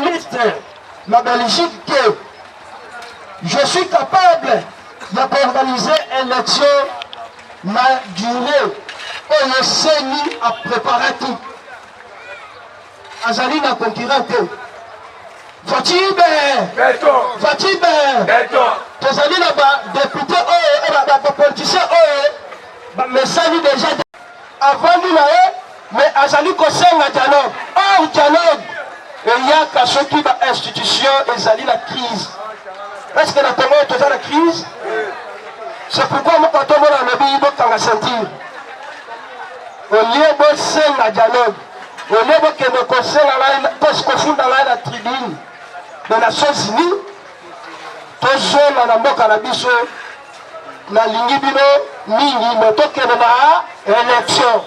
journaliste na Belgique que je suis capable d'organiser une élection na durée oyo seni a préparé tout. Azali na concurrent te. Fatibe! Tozali na ba député oyo ba politicien oyo mesani déjà avant nous mais azali kosenga dialogue. Or dialogue eyaka soki ba institution ezali na crise. Est-ce que na Congo toza na crise? C'est pourquoi moi quand on mona lobi bokanga sentir. Au lieu de senga dialogue, au lieu de que nous conseillons dans la tribune des Nations Unies, tous na mboka na biso na lingi bino mingi mais to que na élection.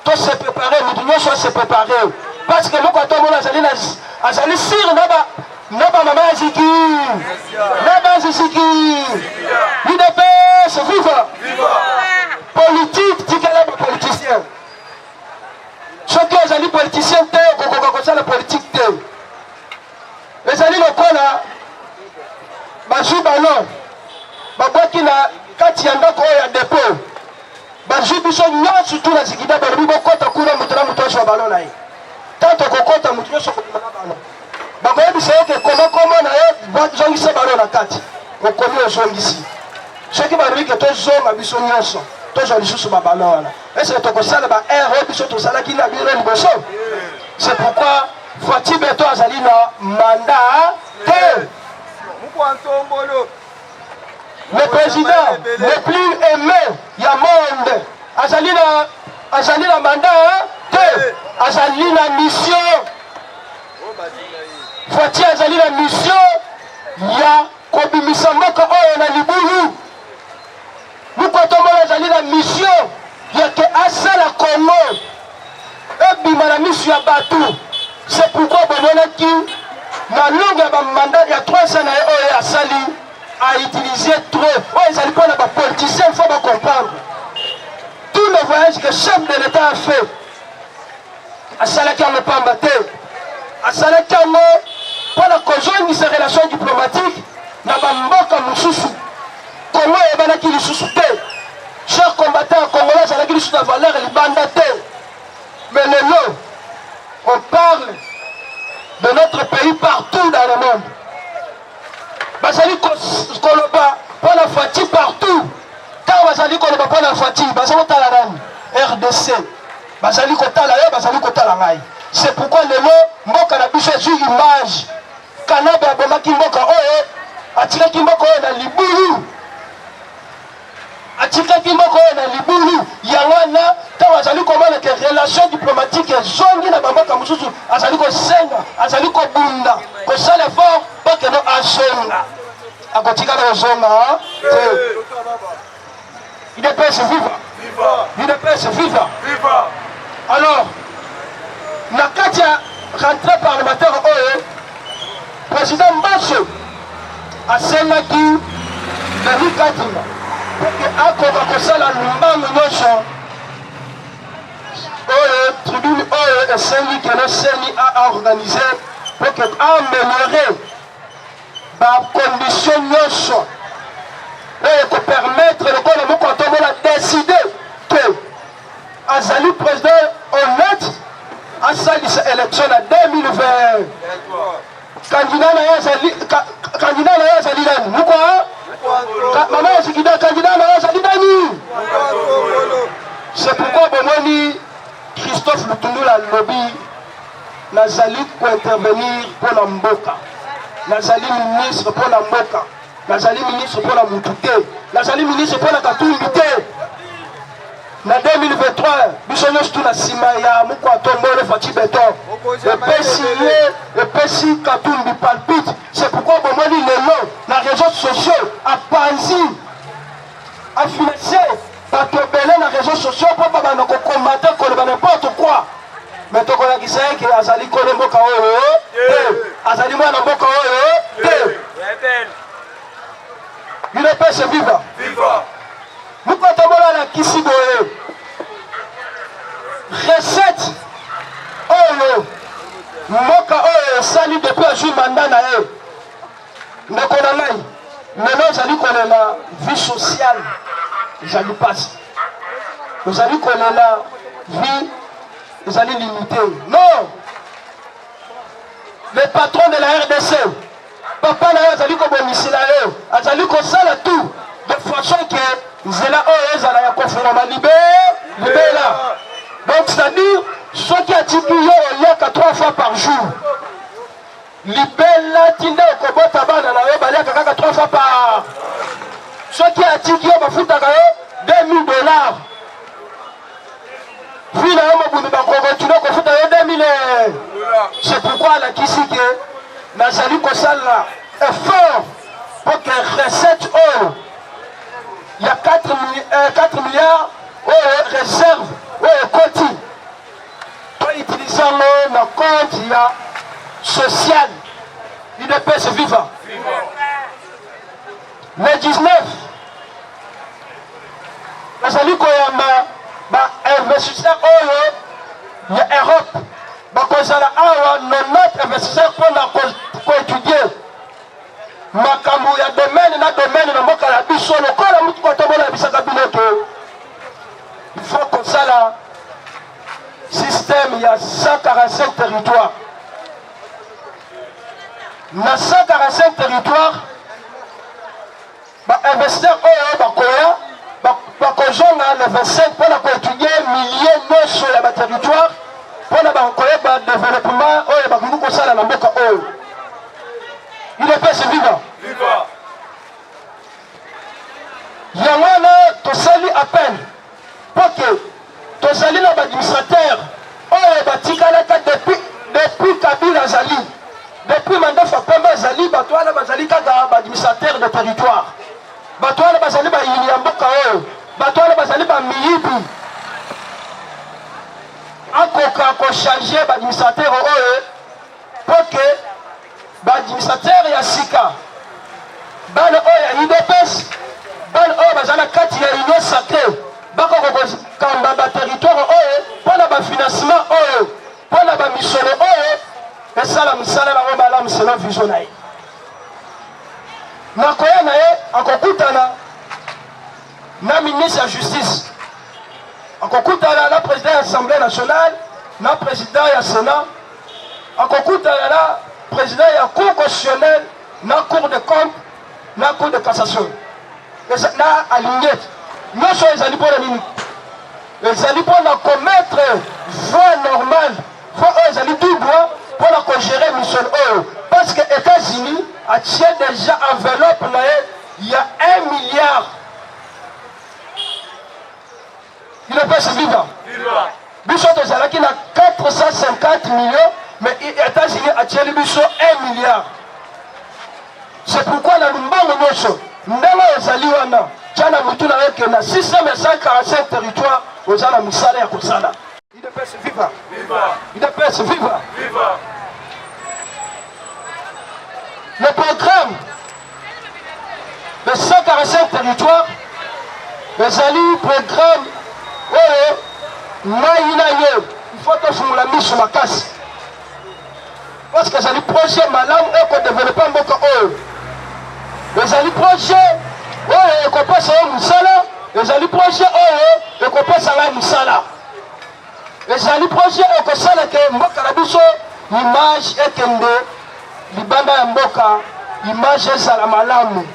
Tout se préparer, nous devons se préparer. Parce que nous, quand on a azali sir naba mama ziki. Naba ziki. L'UDPS, viva. Politique, tikala ba politicien. Ceux qui ont politicien, c'est la politique. Les alliés locaux, ballon. Babaki na kati yanda ko ya dépôt. Bazu biso surtout la zikida ba bibo kota kuna mutana mutosho ballon na ye. Tanto kokota mutosho ko ballon. Bakoye biso ke komo na ye bazongisa ballon na kati. Okomi ozongisi. Ceux qui bari ke to zonga biso nyonso. To zo lisusu ba ballon wana. Est-ce que to ko sala ba erreur biso to sala ki na biro liboso? C'est pourquoi Fati Beto azali na mandat te. Le président le plus aimé du monde, azali na mandat, azali na mission. Fati azali na mission, ya kobimisa mboka oyo na libulu. Mukotombo azali na mission, ya ke asala Congo. Ebima na mission ya batu. C'est pourquoi bononaki na longue ya mandat ya 3 ans na oyo asali. A utilisé trop. Ouais, ils n'allaient pas là-bas. Politiciens, il faut comprendre. Tout le voyage que le chef de l'État a fait, à Salakam ne pas battre, à Salakam, pour la conjointe de ses relations diplomatiques, n'a pas mboka mususu. Comment est-ce qu'il y a sous-souté? Chers combattants congolais, il y a sous la valeur et les bandatés. Mais le lot, on parle de notre pays partout dans le monde. Bazali koloba pour la Fati partout. Quand bazali koloba pour la Fati, bazali kotala nani? RDC. Bazali kotala yo, bazali kotala ngai. C'est pourquoi le mot mboka na biso zu image. Kanaba bomaki mboka oyo, atikaki mboka oyo na libulu. Atikaki mboka oyo na libulu. Yangwana quand bazali komana que relation diplomatique zongi na mboka mususu, azali ko senga, azali ko bunda, ko sala fort pour que no asonga. Akotika na zonga, il est prêt à vivre. Il est prêt à vivre. Alors, na katia rentrée parlementaire oyo, président Mbasso a senga ki na Katima pour que akoka kosala lumbango nyonso. Tribune oyo esengi keno seni a organisé pour que améliorer ba condition nyonso oyo ko permettre le kola moko tombo la décider que azali président honnête asalisa élection na 2020 candidat na azali nani moko mama ezikida candidat na azali nani. C'est pourquoi bomoni Christophe Lutundula lobby nazali pour intervenir pour la mboka. Nazali ministre pour la mboka. Nazali ministre pour la mutute. Nazali ministre pour la katumbite. Na 2023, bisonyos tout na sima ya muko atombo le Fati Beto. Le pesi katumbi palpite. C'est pourquoi bomoni lelo na réseaux sociaux a panzi a financé bato belé na réseaux sociaux pour pas bana ko combattre ko n'importe quoi. Mais to ko la kisai que azali ko mboka oyo azali mwana mboka oyo il est pas se vivre muko tobola na kisiboye recette oyo mboka oyo esali depuis azwi mandat na ye ndeko na ngai lelo ozali kolela vie sociale ezali pasi ozali kolela vie ezali limité non le patron de la RDC papa na ye azali kobomisela ye azali kosala tout de façon que nzela oyo ezala ya kofungama libela donc c'est-à-dire soki atiki yo oliaka 3 fois par jour libela tinda okobota bana na yo baliaka kaka 3 fois par soki atiki yo bafutaka yo $2000 vi na yo mobundu bakokontinue kofuta yo $2000 c'est pourquoi alakisi ke nazali kosala effort pour que recette oyo il y a 4 milliards oyo réserve oyo ekoti to utilisant na compte ya social UDPS Viva le 19 nazali koyamba bainvestisseur oyo ya Europe bakozala awa 90 investisseurs mpona koétudie makambo ya domaine na domaine na mboka na biso lokola mutu kotombola bisaka bino te il faut kosala système ya 145 territoires na 145 territoires bainvestisseur oyo bakoya bakozonga le 25 mpona koétudie millier nyonso ya baterritoire mpona bakoyeba développement oyo bakoki kosala na mboka oyo UDPS Viva yango wana tosali appel mpo ke tozali na baadministrateur oyo batikalaka depuis Kabila azali depuis mandat Fapemba azali bato wana bazali kaka baadministrateur de territoire bato wana bazali bayini ya mboka oyo bato wana bazali bamiyibi akoka kochange baadministrateur oyo mpo ke baadministrateur ya sika bana oyo ya UDPS bana oyo baza na kati ya union sacré bakoka kokamba baterritoire oyo mpona bafinancement oyo mpona bamisolo oyo esala misala bango malamu selon vision na ye nakoya na ye akokutana na ministre ya justice akokutana na président ya assemblée nationale na président ya sénat akokutana na président ya cour constitutionnelle na cour de compte na cour de cassation na alignete nyonso ezali mpona nini ezali mpona commettre voie normale voie oyo ezali tout droit mpona kogérer mission oyo parce que États-Unis atie déjà enveloppe na ye ya 1 milliard UDPS Viva biso tozalaki na 450 millions mais États-Unis atieli biso 1 milliard c'est pourquoi na lumbango nyonso ndenge ezali wana tia na mutu na yo ke na 645 territoire oza na misala ya kosala UDPS Viva UDPS Viva le programme de 145 territoires ezali programme oyo ngai na yo il faut tofungola miso makasi parce que ezali projet malamu ekodéveloppe mboka oyo ezali projet oyo ekopesa yo mosala ezali projet oyo ekopesa ngai mosala ezali projet ekosala ke mboka na biso image ekende libanda ya mboka image ezala malamu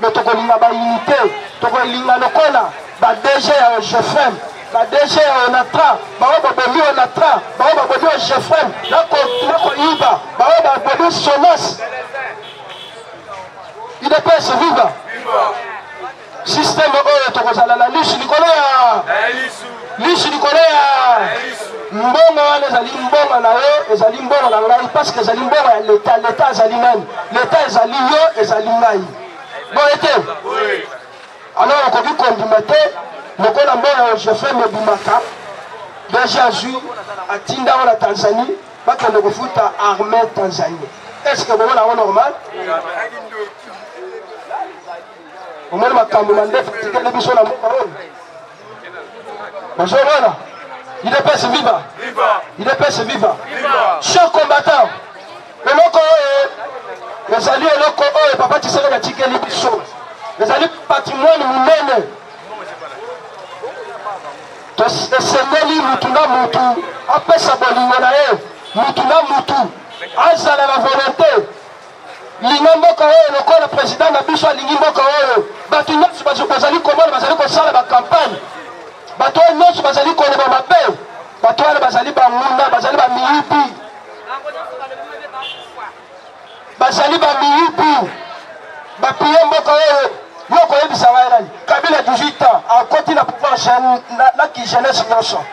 me tokolinga baunité tokolinga lokola badg ya GFM badg ya onatra bao babomi onatra bao babomi o GFM nakoyiba bao babomi sonas UDPS Viva système oyo tokozala na lisu likolo ya mbongo wana ezali mbongo na yo ezali mbongo na ngai parce que ezali mbongo ya leta leta ezali nani leta ezali yo ezali ngai boye te alors okoki kondima te lokola mbongo ya GFM ebimaka deja azwi atinda ngo na Tanzanie bakende kofuta armée Tanzanie est-ce que bomona yango normal omoni makambo mandefu tikeli biso na mboka oyo bozomona UDPS Viva UDPS Viva chers combattants eloko oyo ezali eloko oyo papa Tshisekedi atikeli biso ezali patrimoine monene tosengeli mutu na mutu apesa bolingo na ye mutu na mutu azala na volonté linga mboka oyo lokola président na biso alingi mboka oyo bato nyonso bazali komona bazali kosala bakampagne bato oyo nyonso bazali koloba mabe bato wana bazali banguna bazali bamiyibi bazali bamiyibi bapiye mboka oyo yo koyebisa ngai nani Kabila 18 ans akoti na pouvoir na jeunesse nyonso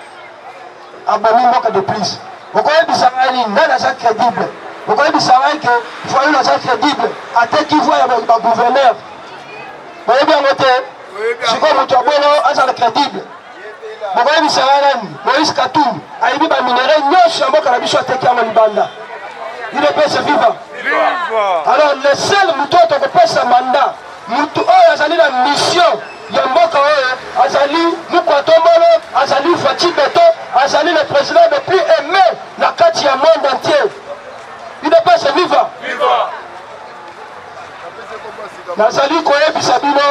abomi mboka de plus okoyebisa ngai nini nani aza crédible okoyebisa ngai ke foyer aza crédible ateki voi ya bagouverneur boyebi yango te sikoyo moto abolo azala crédible bokoyebisa ngai nani Moïse Katumbi ayebi baminere nyonso ya mboka na biso ateki yango libanda UDPS viva alors le seul moto oyo tokopesa mandat mutu oyo azali na mission ya mboka oyo azali Mukwatombolo azali Faci Beto azali le président le plus aimé na kati ya monde entier UDPS viva nazali koyebisa bino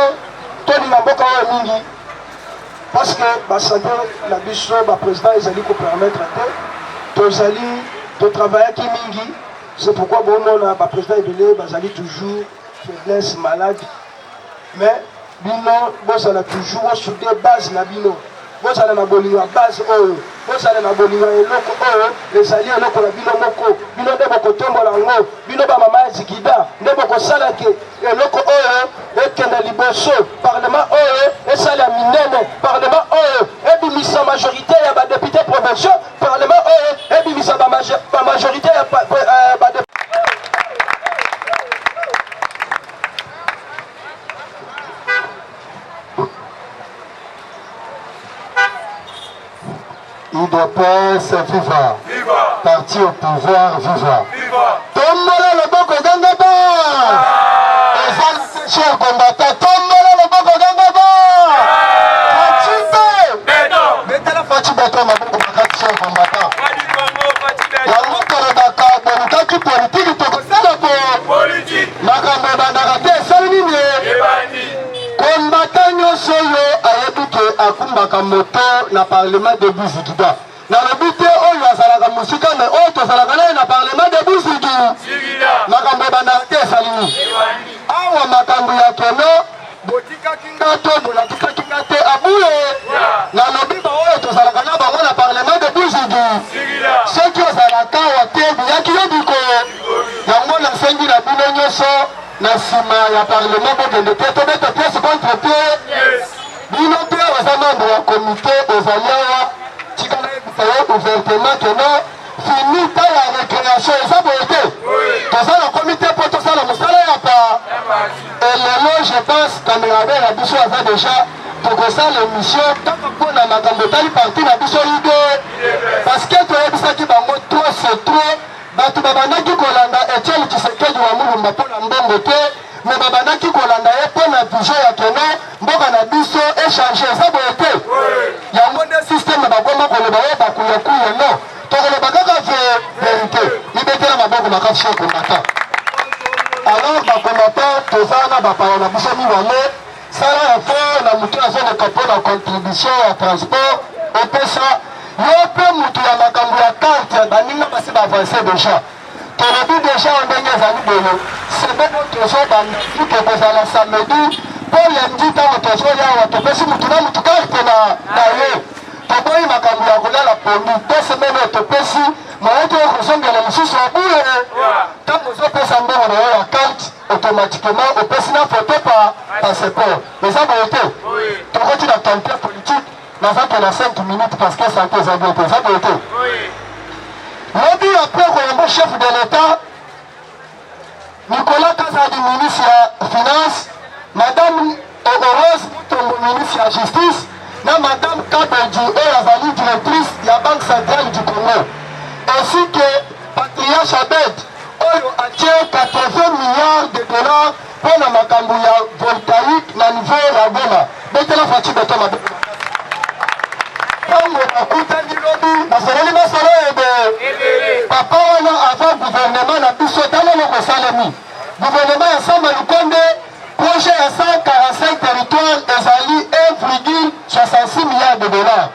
tolinga mboka oyo mingi parce que basante na biso baprésident ezali kopermettre te tozali totravaillaki mingi c'est pourquoi bomona baprésident ebele bazali toujours faiblesse malade mais bino bozala toujours osoude base na bino bozala na bolingo ya base oyo bozala na bolingo ya eloko oyo ezali eloko na bino moko bino nde bokotombola yango bino bamama ya zikida nde bokosalaki eloko oyo ekende liboso parlement oyo esala minene parlement oyo ebimisa majorité ya badepute provinciaux parlement oyo ebimisa bamajorité ya UDPS viva. Parti au pouvoir viva. Tombola le boko gangaba. Chers combattants, tombola le boko gangaba. Faci Beto maboko makati chers combattants. Yango kolobaka bolukaki politiki tokosala po. Makambo ebandaka te esali nini? Combattant nyonso oyo ayebi ke akumbaka moto na parlement de Buzikida na lobi te oyo azalaka mosika me oyo tozalaka naye na parlement de Buziki makambo ebandaka te esali nini awa makambo ya keno botikaki nga to bolakisaki nga te abule na lobi baoyo tozalaka na bango na parlement de Buziki soki ozalaka awa te biyaki yo biko yango nasengi na bino nyonso na nsima ya parlement bokende te tobeta pièce contre pied bino mpe baza membre ya komite ezali awa tika nayebisa yo ouvertement keno fini ta ya récréation eza boye te toza na komite mpo tosala mosala ya pa elelo je pense kamerabe na biso aza déjà tokosala émission kaka mpona makambo etali parti na biso ide parce que toyebisaki bango trop c'est trop bato babandaki kolanda Etienne Tshisekedi wa Mulumba mpona mbongo te me babandaki kolanda ye mpona vision ya keno mboka na biso échange eza boye te yango nde systeme bagomba koloba oyo bakuyakuya no tokoloba kaka vérité libetela maboko makasi chez combattant alors bacombattant toza na bapaya na biso mibale sala effort na motu azoleka mpo na contribution ya transport opesa yo mpe motu ya makambo ya carte baninga basi baavance déjà tolobi déjà ndenge ezali boye sebebo tozobandiki tokozala samedi mpo lendi ntango tozoyawa topesi motu na motu carte na ye toboyi makambo ya kolala pongi te semene oyo topesi moye to kozongela lisusu abule ntango ozopesa mbongo na yo ya carte automatiquement opesi na foto pa passeport eza boye te tokoti na tempia politique nazaki na 5 minutes parce que santé eza boye te eza boye te lobi après koyambo chef de l'état Nicolas Kazadi ministre ya finance madame Rose Mutombo ministre ya justice na madame Kabeji oyo azali directrice ya banque centrale du Congo ainsi que patriarche Abed oyo atie 80 milliards de dollars pour na makambo ya voltaïque na niveau ya Goma betela Faci Beto maboko ntango bakutani lobi basololi masolo ebe papa wana avant gouvernement na biso Salemi. Gouvernement ya Sama Lukonde, projet à 145 territoires, ezali 1,66 milliards de dollars.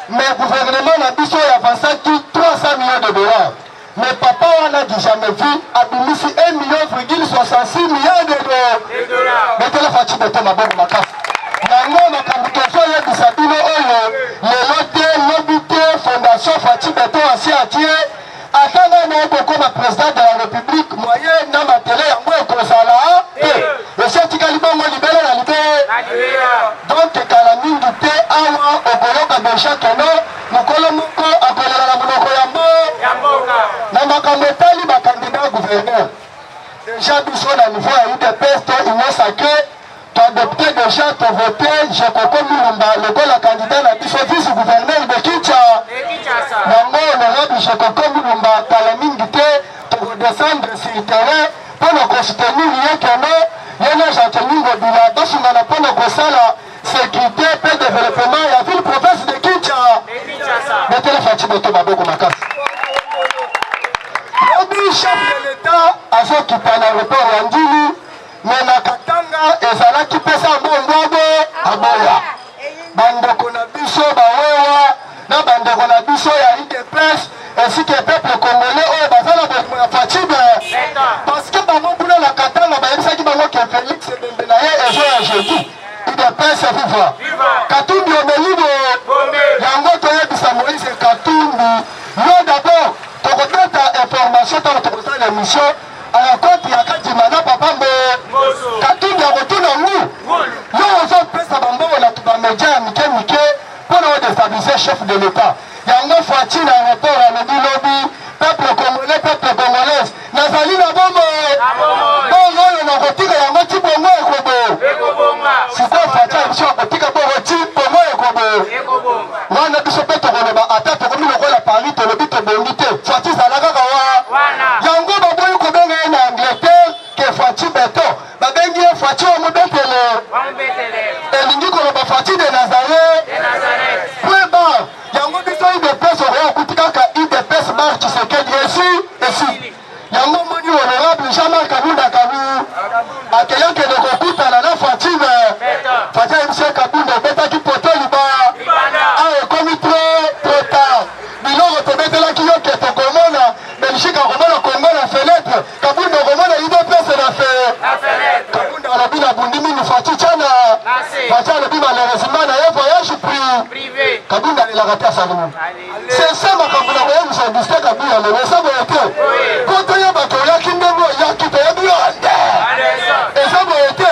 Mais le gouvernement n'a pas avancé 300 millions de dollars. Mais papa, on n'a jamais vu abimisi 1,66 milliard de dollars. Mettez la fatigue de Thomas Bob Makas. Nango makambukezo ya bisabino oyo lelote lobite fondation Fati Beto asi atie atanga na boko ma président de la République moyen na matele ya mwe kozala ese tikaliba mo libele na libele donc kala mingi te awa okoloka besha keno mukolo moko akolela na monoko ya mboka na makambo etali bakandidat gouverneur déjà biso na niveau ya UDPS to union sacrée adopté déjà pour voter Jekoko Mulumba, le candidat à vice-gouverneur de Kinshasa. Nango, honorable Jekoko Mulumba, Kalamingite, pour descendre sur le terrain, pour nous soutenir Yekeno, Yena Janteningo Bila, Dosumana, pour nous la sécurité et le développement, la ville province de Kinshasa. Mettez la fatigue de Tobaboko Makas. Le chef de l'État a fait qu'il parle à l'aéroport Yandili. Mais na katanga ezalaki pesa mbongo aboya bandeko na biso bawewa na bandeko na biso ya UDPS ainsi que peuple congolais oyo bazala bolingo ya Fatibe parce que bango kuna na katanga bayebisaki bango ke Félix Ebembe na ye ezo ya jeudi UDPS viva Katumbi omelibo yango toyebisa Moïse Katumbi yo d'abord tokotata information tano tokosala émission à la côte ya Kadimana papa mbo Katumbi ya kotuna ngu yo ozo pesa bambongo na tuba media ya mike pour nous déstabiliser chef de l'État yango Fati na rapport à lobi peuple congolais peuple congolaise nazali na bombo bongo oyo na kotika yango ti bongo ekobo sikoyo Fati ya biso ya kotika bongo ti bongo ekobo wana biso mpe tokoloba ata tokomi lokola Paris tolobi tobongi te Fati zalaka kawa yango baboyi kobenga ye na Angleterre ke Fati Beto babengi ye Fati wa mobetele elingi koloba Fati de Nazareth kweba yango biso UDPS okoya okutikaka UDPS Marc Tshisekedi esi yango moni honorable Jean-Marc Kabunda Kabu akeyakende kokutana na Fati ayebisi Kabunda obetaki poto liba awa ekomi trop tard biloko tobetelaki yo ke tokomona Belgique akomona Congo na fenêtre Kabunda okomona UDPS na Kabunda alobi na bundi mini Fati tiana Fati alobi malheureusement na ye voyage privé Kabunda alelaka te asalimu c'est ça makambo na koyebisa distre Kabunda lelo eza boye te po toyebaka oyaki ndenge oyaki toyebi yo nde eza boye te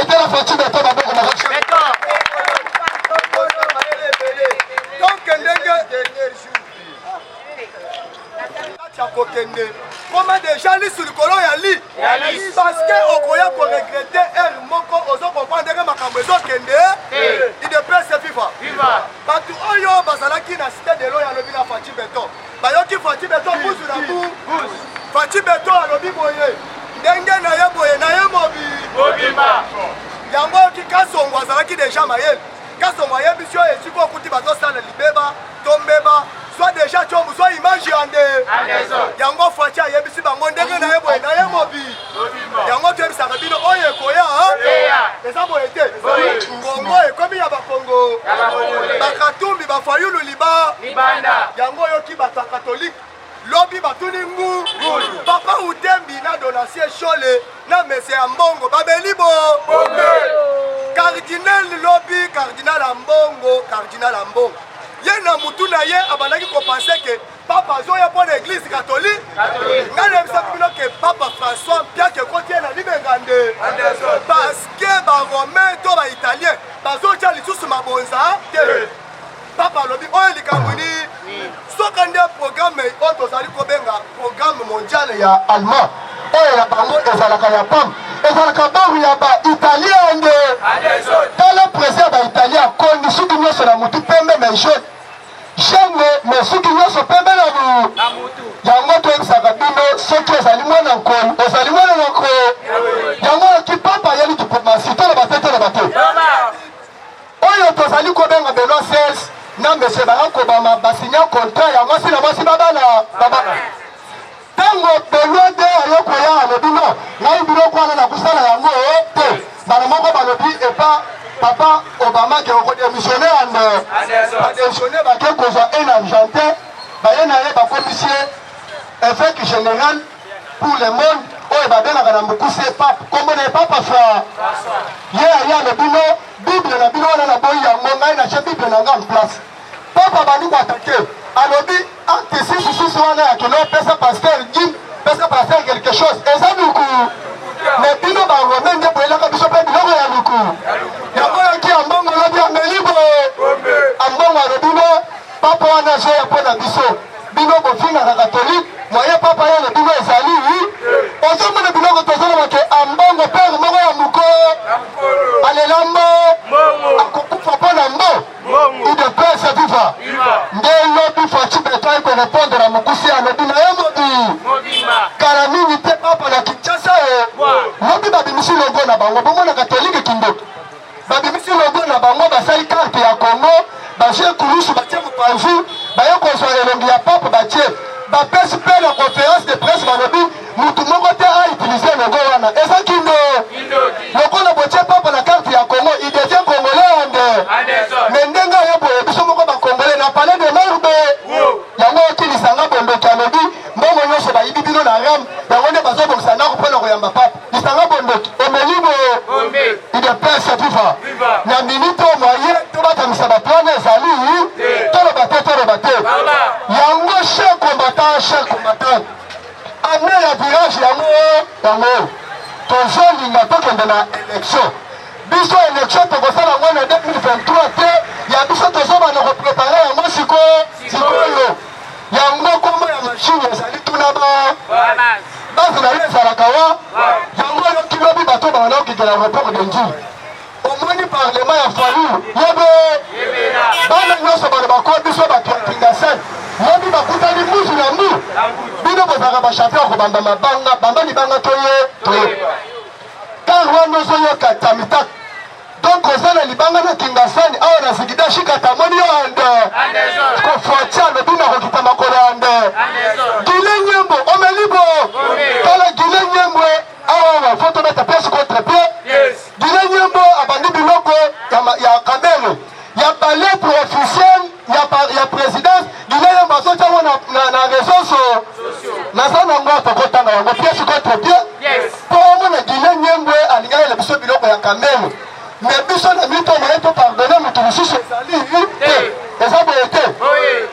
etela Fati Beto baboko na comment déjà li sur le colon ya li parce que okoya ko regretter elle moko ozo comprendre que makambo ezo kende il de presse viva batu oyo bazalaki na cité de l'eau ya lobi na Fati Beto bayoki Fati Beto buzu na bu Fati Beto alobi boye ndenge na ye boye na ye mobimba yango ki kasongo azalaki déjà mayele kasongo ye bisio esiko okuti bazosala libeba tombeba soit déjà chombu soit image ande yango Fati ayebisi bango ndenge na ye boye na ye mobi yango toyebisaka bino oyo ekoya eza boye te ngongo ekomi ya bakongo bakatumbi bafayulu libanda yango oyoki bato ya katolike lobi batuni ngu papa utembi na donatien shole na mese ya mbongo babeli bo cardinal lobi cardinal ya mbongo ye na mutu na ye abandaki kopense ke papa azoya mpo na église catholique ngai nayebisaki bino ke papa François mpiake ekoti ye na libenga nde parce que baromain to baitalien bazotya lisusu mabonza te papa alobi oyo likambo ni soka nde programme oyo tozali kobenga programme mondiale ya allemand oyo ya bango ezalaka ya pam ezalaka baru ya baitalien nde tala président baitalien akondi soki nyonso na mutu pembe mais jaune mais soki nyonso pembe na mutu yango toyebisaka bino soki ozali mwana nkolo ozali mwana na nkolo yango oki papa yeli diplomatie tala bate oyo tozali kobenga Benoît XVI na mese bakobama basinya contrat yango si na mwasi babana ntango Benoît de ayokoya pensionné bake kozwa un argentin baye na ye bakomisie évêque général pour le monde oyo babengaka na mokuse pape kombo na ye papa fra ye aya na bino bible na bino wana na boyi yango ngai natie bible na nga en place papa bandi koatake alobi acte 6 wana yakende opesa pasteur jim pesa pasteur quelque chose eza luku me bino barome nde boyelaka biso mpe biloko ya luku yango yoki ambongo lobi amelibo ambongo alobino papa wana azoya mpo na biso bino bofingaka katolike moye papa yele bino ezali ozomona biloko tozolobake ambongo pere moko ya moko alelambo akokufa mpo na mbo idepese viva nde lobi faci beto akorepondre na mokusi alobi na ye mobi kala mingi te papa na kinshasa lobi babimisi logo na bango bomona katolike kindoki babimisi logo na bango basali karte ya kongo batie kulusu batie mopanzi baye kozwa elongi ya papa batie bapesi mpe na conférence de presse balobi mutu moko te autilize logo wana eza kindo lokola botie papa na karte ya kongo idevient congolais ande me ndenge aye boye biso moko bacongolais na palais de marbe yango okilisanga bondoki alobi mbongo nyonso bayibi bino na ram yango nde bazobongisa ndako mpona koyamba papa lisanga bondoki omelibo idepese viva na minute moye tobatamisa bato wana ezali toloba te yango cher combattant ane ya virage yango tozolinga tokende na élection biso élection tokosala yango na 2023 te ya biso tozobana koprepare yango sikoyo yango kombo ya mashine ezali tuna basi na ye ezalaka wa yango yoki lobi bato bana okikela report de njili omoni parlement ya falu yebe bana nyonso bana bakoa biso bato ya kingasani lobi bakutani mbuzu na mbu bino bozalaka bachampion kobamba mabanga bamba libanga toye kar wana ozoyoka tamitak donc oza na libanga na kingasani awa na zigida shikata moni yo ande kofoati alobi na kokita makolo ande gile nyembo omelibo tala gile nyembwe awa foto beta pièce contre pied gile nyembo abandi biloko ya kamere ya balettre officielle ya présidence gile nyembo azotia ngo na réseau naza nango atokotanga yango pièce contre pied mpo omona gile nyembwe alingaki ele biso biloko ya kamere me biso na mito moye topardone moto mosusu ezali te eza boye te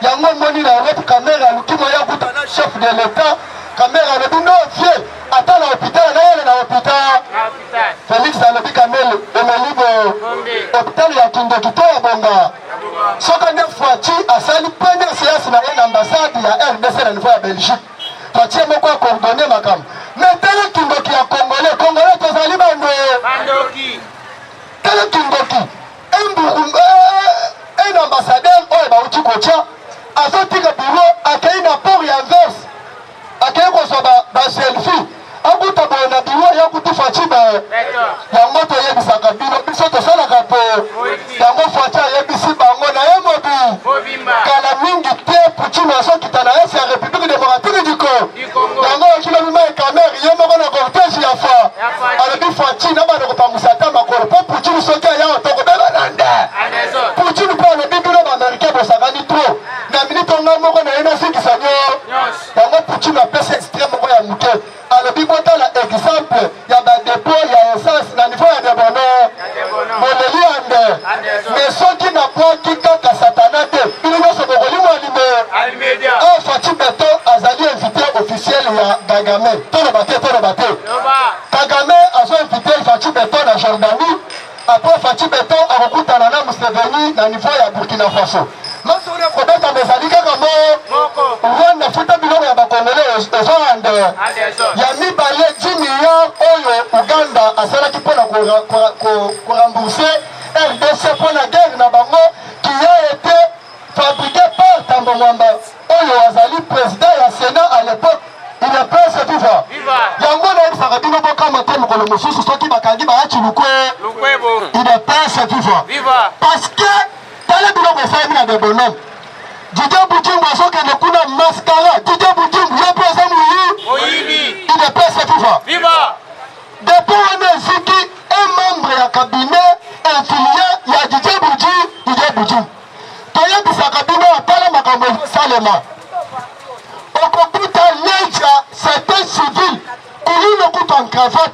yango moni na yango kamere aluki moye akutana chef de l'état kamere alobi no vie ata na hôpital nayele na hôpital félix alobi kamere emelibo hôpital ya kindoki to ya bonga soki nde foati asali première séance na ye na ambassade ya rdc na niveau ya belgique fatie moko acordonne makambo me tele kindoki ya congolais tozali bandoki tele kindoki un ambassadeur oyo bauti kotia azotika bureau akei na port ya verse akei kozwa baselfie akuta boye na bureau yakuti faci yango toyebisaka bino biso tosalaka po yango faci ayebisi bango na ye mobi kala mingi te pucine azokita na esi ya république démocratique du congo yango okilobima ekamere ye moko na cortège ya fa alobi faci na bana kopangwisa ata makolo mpo pucine soki ayawa tokobeba na nde pucine mpo alobi bino baaméricain bosakani tro na minute nga moko na ye nasikisa yango pucine apesa extrait moko ya moke alobi botala exemple ya badepot ya essence na niveau ya debono moleli ande me soki nakwaki kaka satana te bino nyonso bokolimo alime oyo faci beto azali invité officiel ya kagame toloba te kagame azo invité faci beto na jordanie apres faci beto akokutana na museveni na niveau ya burkina faso masoli kobeta mezali kaka rwanda futa biloko ya bakongolais ezolande ya mibale 10 million oyo uganda asalaki mpona korambourse rdc mpona guerre na bango qui a été fabriqué par tambo mwamba oyo azali président ya sénat à l'époque il est prince viva yango nayebisaka bino bokama te mokolo mosusu soki bakangi bayaki lukwe il est prince viva parce que tala biloko esalemi na debonome Didier Boudjimbo azokende kuna mascara Didier Boudjimbo yo mpo eza moyibi il est prince viva depuis wana eziki un membre ya cabinet infilié ya Didier Boudjimbo toyebisaka en cravate.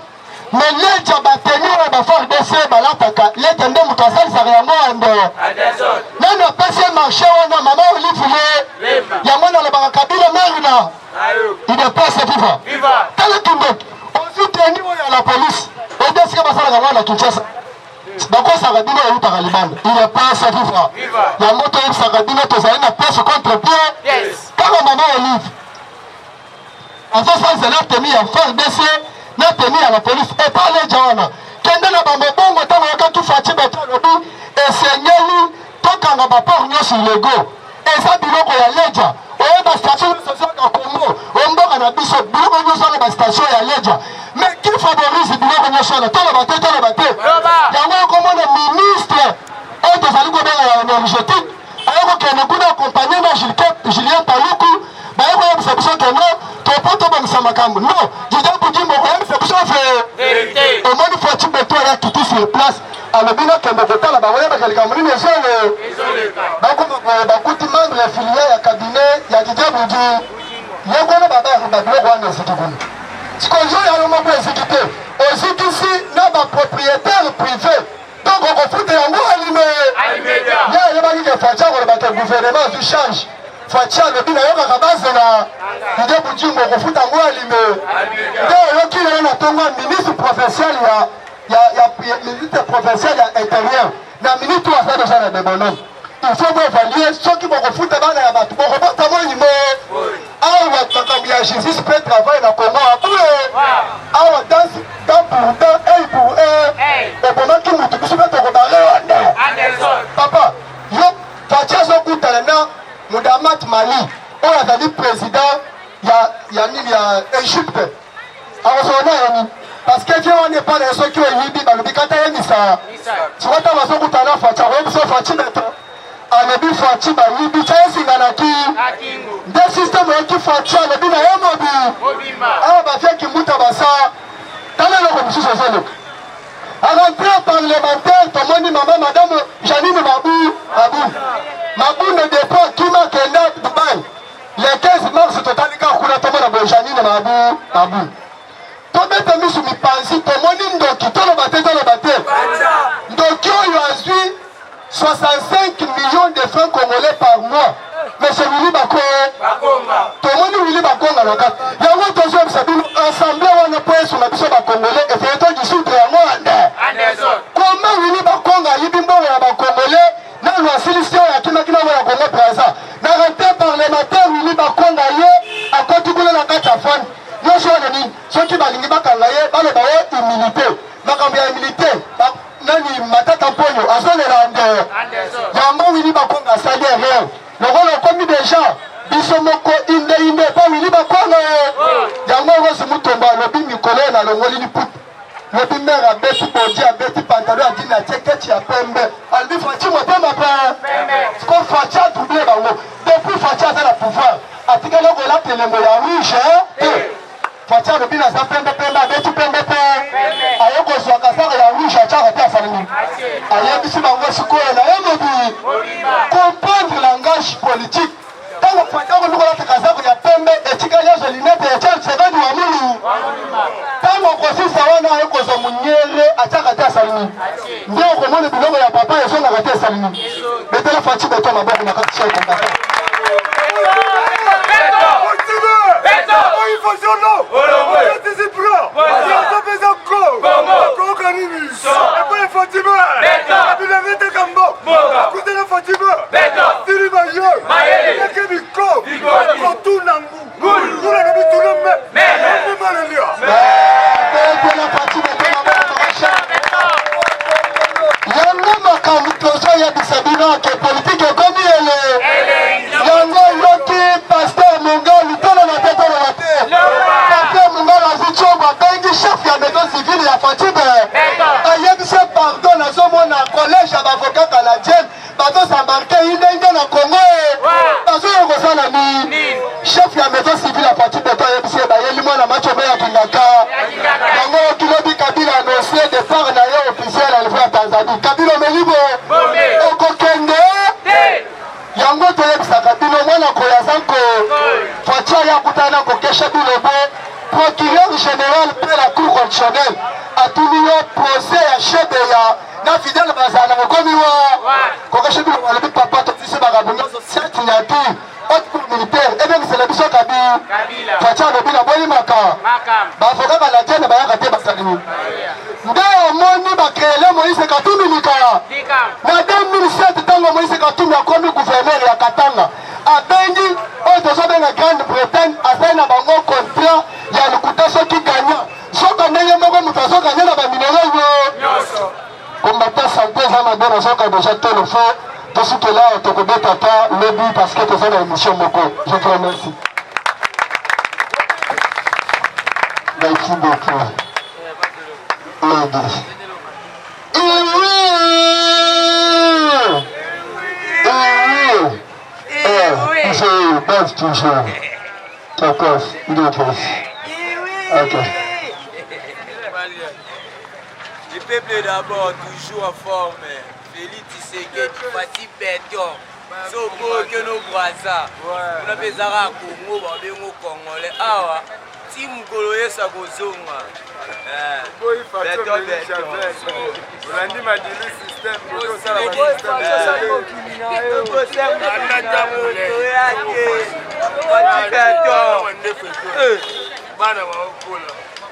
Mais les diabatenir à FARDC, balataka, les tendons moutazal, ça rien en dehors. Non, non, pas ce marché, on a maman Olivier. Yamana la barakabila marina. Il ne passe vivre. Tel est tout. On se tenir à la police. Et dès que ça va la Kinshasa. Bako Sarabino est à Liban. Il ne passe vivre. La moto est Sarabino, tu as une place contre pied. Quand maman Olive. Avant ça, c'est là tenu à FARDC. N'a tenu à la police et pas les gens. Kende na bambongo tango yakatu fati beto lobi esenyeli toka na baport nyonso ilego eza biloko ya leja oyeba station social ya Congo omboka na biso biloko nyonso na bastation ya leja mais qui favorise biloko nyonso na tala bate yango okomona ministre oyo tozali kobenga ya énergétique ayoko kende kuna accompagné na Julien Paluku bayoko yebisa biso kende topo tobongisa makambo non Julien Bujimbo koyebisa biso fe omoni foti beto ya kiti sur place alobino kende kotala bakoyeba likambo nini ezole bakuti membre filia ya cabinet ya Didier Budi yekwana babiloko wana eziki kuna sikoyo yalo moko eziki te ozikisi na bapropriétaire privé donc okofuta yango alime ya yebaki ke fatia koloba ke gouvernement du change fatia alobi nayokaka base na Didier Bujimbo okofuta yango alime nde oyoki lelo na ntongo ya ministre provincial ya ministre provincial ya intérieur na minute oyo aza deja na debonome il faut évaluer soki bokofuta bana ya bato bokobota monimo awa makambo ya justice pe travail na Congo apure awa dans pour dans œil pour œil ebomaki mutu biso mpe tokobare wana papa yo fatia azokutana na Mudamat Mali oyo azali président ya nini ya Égypte akozona yoni parce que Dieu on n'est pas les ceux qui ont yibi balobi kata yemisa sikota bazokutana fatia oyebiso fatia beto alobi fatia bayibi tya esinganaki nde systeme oyoki fatia alobi na ye mobi awa bafiaki mbuta basa tala eloko mosusu ezoloka rentrée parlementaire tomoni mama madame Janine Mabu ne dépend kima kenda Dubaï le 15 mars totalika kuna tomona boye Janine Mabu tobeta misu mipanzi tomoni ndoki toloba te ndoki oyo azwi 65 millions de francs congolais par mois mais c'est Willy Bakonga tomoni Willy Bakonga loka yango tozoyebisa bino ensemble wana po esunga biso bacongolais efeye todisudre yango ande comment Willy Bakonga ayibi mbongo ya bacongolais nanu asilisi oyo akimaki nango ya Congo Brazza na rentrée parlementaire Willy Bakonga ye akoti kuna na kati ya fani nyonso wana nini soki balingi bakanga ye baloba ye humilité makambo ya humilité nani matata mponyo azolela nde yango Willy Bakonga asali erreur lokola okomi deja biso moko inde pa Willy Bakonga yango Rose Mutombo alobi mikolo na longoli liputu lobi mere abeti bodi abeti pantalon adini atieketi ya pembe alobi faci motema pe ko faci adouble bango depuis faci aza na pouvoir atikali okolata elembo ya rouge faci alobi naza pembe abeti pembe pe aye kozwaka saka ya rouge atiaka te asalini ayebisi bango sikoyo na ye mobi comprendre langage politique ntango faci akolikolataka sako ya pembe etikali azolinete etia sekandi wa mulu ntango okosisa wana aye kozwa munyere atiaka te asalini nde okomona biloko ya papa ezongaka te esalini betela faci beto maboko na kati sekombata politique ekomi ele yango yoki pasteur Mungali tolo na te pasteur Mungali azichongo abengi chef ya maison civile ya Fatibe ayebise pardon nazomona collège ya bavocat canadienne bazosambarke inde na Congo bazoya kosala ni chef ya maison civile ya Fatibe to ayebise bayeli mwana machobe ya kingaka yango okilobi Kabila annoncé départ na ye officiel à l'effet ya Tanzanie Kabila omelibo okokende yango toyebisaka bino mwana koya zanko fatia ya kutana kokesha bilobo procureur général mpe la cour constitutionnelle atuni yo procès ya chebe ya na Fidel bazala kokomi wa kokashebi balobi papa totisi makambo nyonso signature haute cour militaire ebengisela biso Kabila faci alobi na boyimaka bavoka balatiane bayaka te basali nde omoni bakreele Moïse Katumbi likala na 2007 ntango Moïse Katumbi akomi gouverneur ya Katanga abengi oyo tozobenga Grande Bretagne asali na bango contrat ya lokuta soki ganya soka ndenge moko moto azoganya na baminere yo komata santé eza mabe nazoka deja telefo tosukela tokobeta ta lobi parce que toza na émission moko. Je te remercie. Merci beaucoup. Ladies. Toujours, danse toujours. Ta place, il est place. Ok. Le peuple d'abord, toujours en forme. Félix Tshisekedi, Fati Beton. Soko que nos brazas. On a besoin de Congo, on a besoin de Congolais. Ah, Tim Goloye Sakozonga. Beton, Beton. On a dit ma délire système.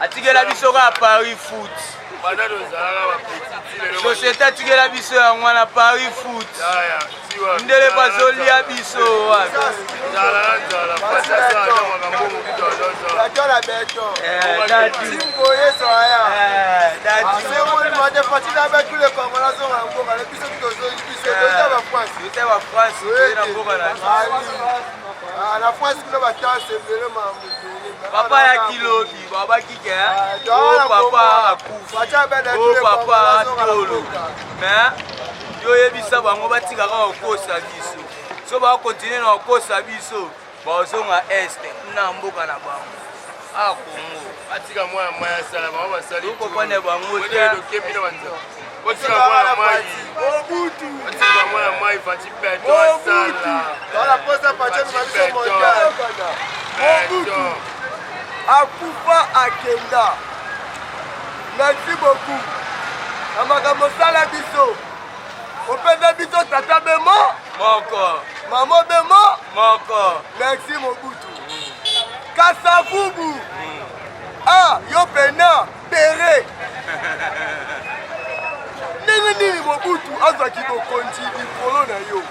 Atikela biso ka Paris foot. Société atikela biso ya mwana Paris foot. Ndele bazolia biso. La France, papa ya kilobi, baba kike, oh papa akufa, oh papa tolo. Mais yo yebisa bango batika ka okosa biso. So ba continuer na okosa biso, ba ozonga est na mboka na bango. Ah Congo, atika moya moya sala ba basali. Ko kone bango te. Otika moya moya. Obutu. Otika moya moya Fati Beton sala. Dans poste Fati Beton mondial. Obutu. Akufa akenda. Merci beaucoup. Amakambo sala biso. Openda biso tata bemo. Moko. Maman bemo. Moko. Merci Mobutu. Kasavubu. Ah, yo pena pere. Nini Mobutu azaki bokonzi likolo na yo.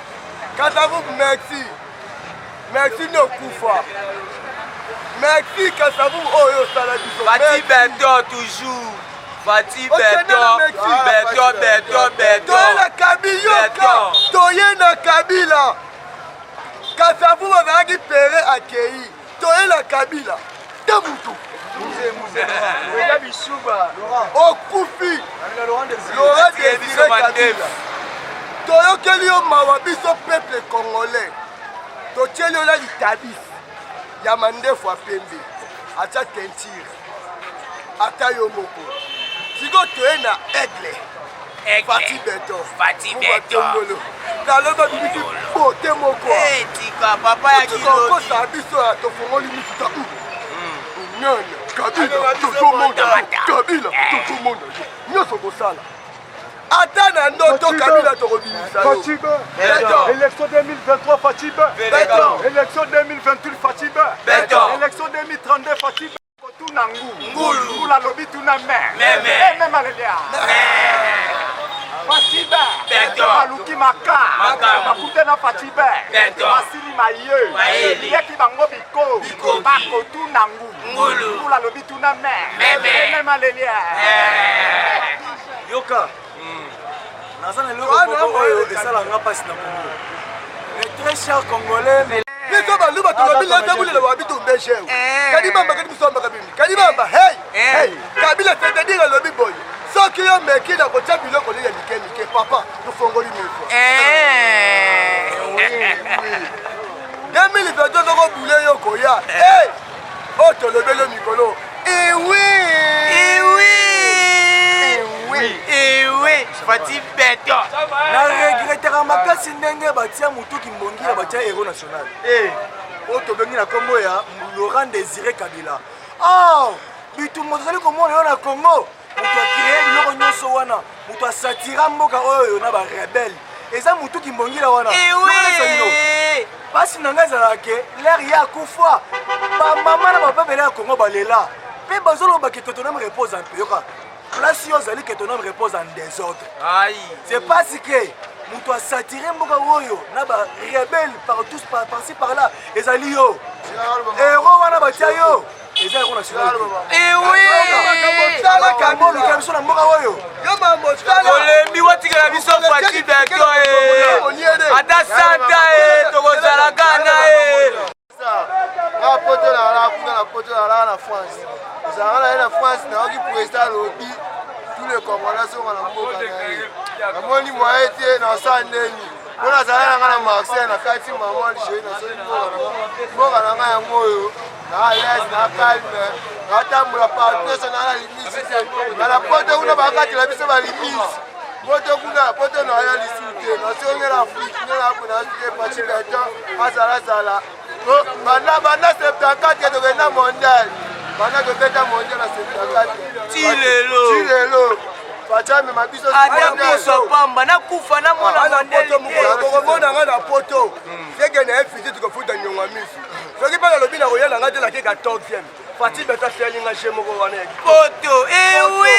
Kasavubu merci. Merci no kufa. Merci Kasavubu oyo sala biso. Fati Beton toujours. Fati Beton. Beton, Beton, Beton. Toyena Kabila. Toyena Kabila. Kasavubu azaki pere akei. Toyena Kabila. Temutu. Okufi Laurent Désiré Kabila toyokeli yo mawa biso peuple congolais totieli yo na litabisi ya mandefu ya pembe atia tentire ata yo moko siko toye na aigle Fati Beton taloba bibiki bote moko tika papa ya kilobi kosa biso ya tofongoli mituta nene Kabila Kabila nyonso kosala ata na ndoto Kabila tokobimisa yo élection 2023 Fatiba élection 2028 Fatiba élection 2032 Fatiba tuna ngulu la lobi tuna même alelia Fatiba aluki maka makute na Fatiba asili maye yeki bango biko bako tuna ngulu la lobi tuna même alelia yoka nazana loko oyo esala nga pasi na Congo mais très cher congolais mais biso baluba tolobila tabulela babito mbeshe kadimamba kadimusomba kabimi kadimamba hey Kabila c'est-à-dire alobi boy soki yo meki na kotia biloko liya like papa tofongoli mifo 2022 noko bule yo koya o tolobelo mikolo oui Fati Beton na regretera makasi ndenge batia mutuki mbongi ya batia héros national o tobengi na kombo ya Laurent Désiré Kabila Oh, bitumba tozali komona yo na Congo. Mutu akireye biloko nyonso wana. Mutu asatira mboka oyo na ba rebelle. Eza mutu kimbongila wana. Pasi nanga ezalaka l'air ya kufa. Ba mama na papa bele ya Congo balela. Pe bazoloba que ton homme repose en paix. Yoka. Place yo zali que ton homme repose en désordre. Aïe. C'est parce que mutu asatire mboka oyo na ba rebelle partout par-ci par-là. Ezali yo. Héros wana batia yo. Eza ko national. Eh oui. Tala kambo bikamso na mboka oyo. Yo mambo tala. Olembi watika na biso fati beto Ada santa tokozala kana La poto la poto la France. La France na qui président lobby tous les Congolais sont en mboka na. Amoni moite na sandeni. Bona zala na Marseille na kati maman chez na so mboka na nga yango na l'aise na calme na tambola partout na la limite na la porte una bakati la biso ba limite porte kuna porte na ya lisute na songe la Afrique na kuna ke pati beto azala bana 74 to na mondial bana to beta mondial na 74 tilelo Fachame mabiso adabiso pamba na kufa na mona mandeli ko mona nga na poto seke na FT tukofuta nyonga misi soki pala lobi na koyela nga te la ke 14e Fati beta feli nga chez moko wana poto oui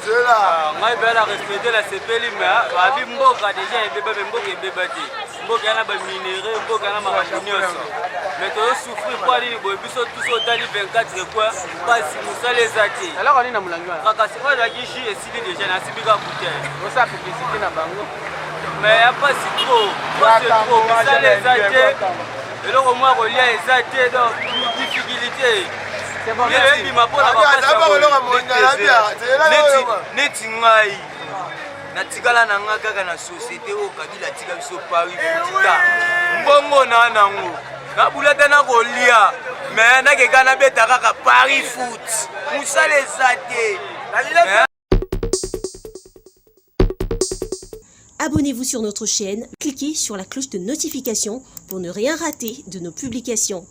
c'est là ngai bela respecter la sepeli mais abi mboka déjà ebeba mboka ebeba te mboka na ba minéraux mboka na makanyoso mais to souffrir kwa nini boy biso tous otali 24 quoi pas si musale ezati alors on est na mulangi wana kaka c'est quoi la kishi esili déjà na sibika bouteille osa publicité na bango mais ya pas si trop c'est trop musale ezati eloko mwa kolia ezati donc difficulté neti ngai natikala na nga kaka na société oyo kabila tika biso Paris futa mbongo na nango nabulata na kolia me nakeka nabeta kaka Paris foot musala eza te. Abonnez-vous sur notre chaîne, cliquez sur la cloche de notification pour ne rien rater de nos publications.